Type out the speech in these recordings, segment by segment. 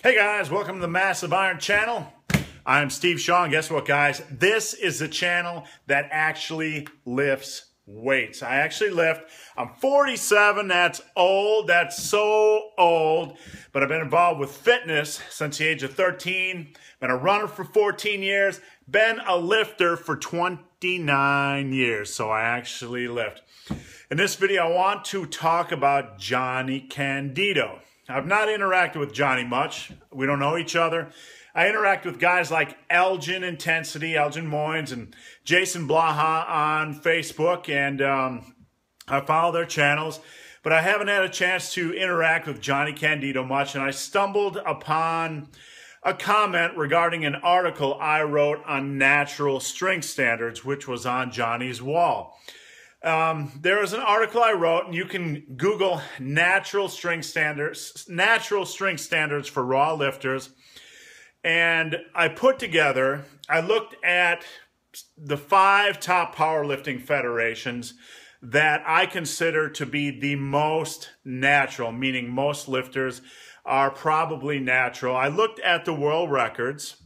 Hey guys, welcome to the Massive Iron Channel. I'm Steve Shaw, and guess what guys? This is the channel that actually lifts weights. I actually lift. I'm 47, that's old, that's so old, but I've been involved with fitness since the age of 13, been a runner for 14 years, been a lifter for 29 years, so I actually lift. In this video, I want to talk about Jonnie Candito. I've not interacted with Jonnie much. We don't know each other. I interact with guys like Elgin Intensity, Elgin Moines, and Jason Blaha on Facebook, and I follow their channels. But I haven't had a chance to interact with Jonnie Candito much, and I stumbled upon a comment regarding an article I wrote on natural strength standards, which was on Jonnie's wall. There was an article I wrote, and you can Google natural strength standards for raw lifters. And I looked at the 5 top powerlifting federations that I consider to be the most natural, meaning most lifters are probably natural. I looked at the world records,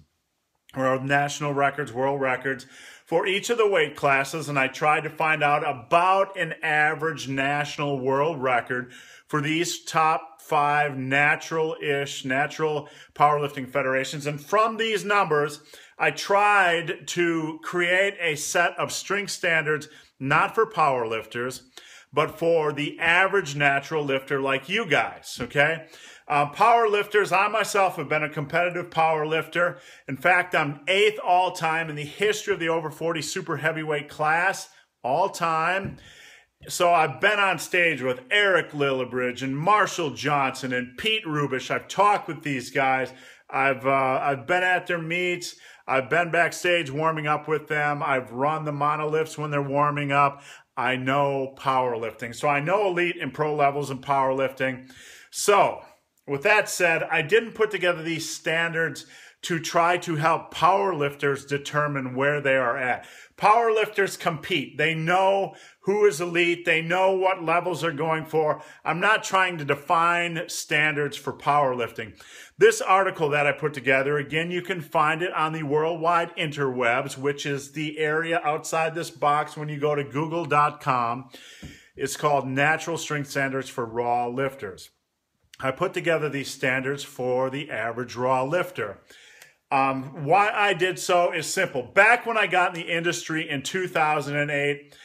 or national records, world records, for each of the weight classes, and I tried to find out about an average national world record for these top 5 natural powerlifting federations. And from these numbers, I tried to create a set of strength standards, not for powerlifters, but for the average natural lifter like you guys, okay? Power lifters, I myself have been a competitive power lifter. In fact, I'm 8th all time in the history of the over 40 super heavyweight class, all time. So I've been on stage with Eric Lillibridge and Marshall Johnson and Pete Rubish. I've talked with these guys. I've been at their meets. I've been backstage warming up with them. I've run the monolifts when they're warming up. I know powerlifting. So I know elite and pro levels in powerlifting. So with that said, I didn't put together these standards to try to help powerlifters determine where they are at. Powerlifters compete. They know who is elite. They know what levels they're going for. I'm not trying to define standards for powerlifting. This article that I put together, again, you can find it on the worldwide interwebs, which is the area outside this box when you go to google.com. It's called Natural Strength Standards for Raw Lifters. I put together these standards for the average raw lifter. Why I did so is simple. Back when I got in the industry in 2008,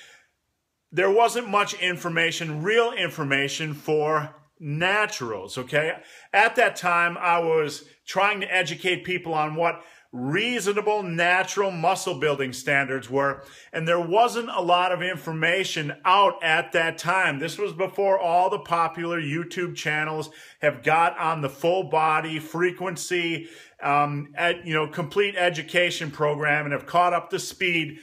there wasn't much information, real information for naturals, okay? At that time, I was trying to educate people on what reasonable natural muscle building standards were, and there wasn't a lot of information out at that time. This was before all the popular YouTube channels have got on the full body frequency, complete education program and have caught up to speed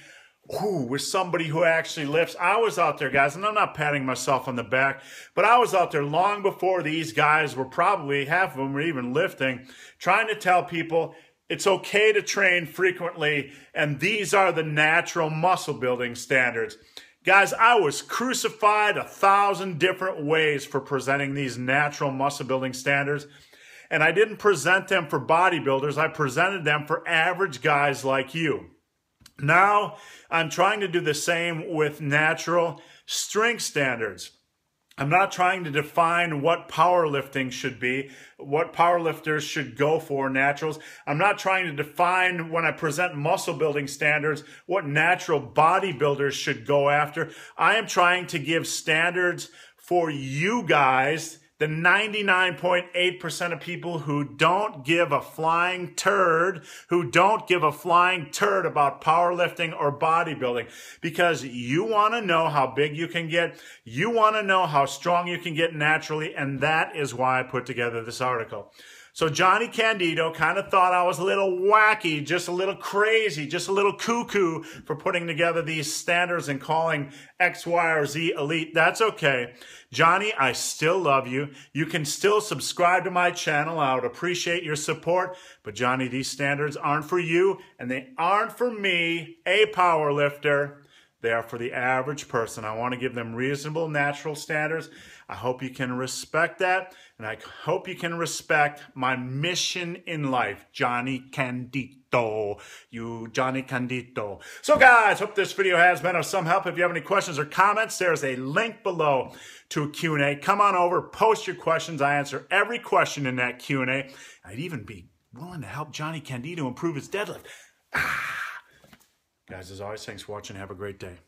with somebody who actually lifts. I was out there, guys, and I'm not patting myself on the back, but I was out there long before these guys were probably, half of them were even lifting, trying to tell people it's okay to train frequently, and these are the natural muscle building standards. Guys, I was crucified 1,000 different ways for presenting these natural muscle building standards, and I didn't present them for bodybuilders. I presented them for average guys like you. Now, I'm trying to do the same with natural strength standards. I'm not trying to define what powerlifting should be, what powerlifters should go for, naturals. I'm not trying to define, when I present muscle building standards, what natural bodybuilders should go after. I am trying to give standards for you guys, the 99.8% of people who don't give a flying turd, about powerlifting or bodybuilding, because you want to know how big you can get, you want to know how strong you can get naturally, and that is why I put together this article. So Jonnie Candito kind of thought I was a little wacky, just a little crazy, just a little cuckoo for putting together these standards and calling X, Y, or Z elite. That's okay. Jonnie, I still love you. You can still subscribe to my channel. I would appreciate your support. But Jonnie, these standards aren't for you, and they aren't for me, a power lifter. They are for the average person. I want to give them reasonable, natural standards. I hope you can respect that, and I hope you can respect my mission in life, Jonnie Candito. You, Jonnie Candito. So guys, hope this video has been of some help. If you have any questions or comments, there's a link below to a Q&A. Come on over, post your questions. I answer every question in that Q&A. I'd even be willing to help Jonnie Candito improve his deadlift. Guys, as always, thanks for watching. Have a great day.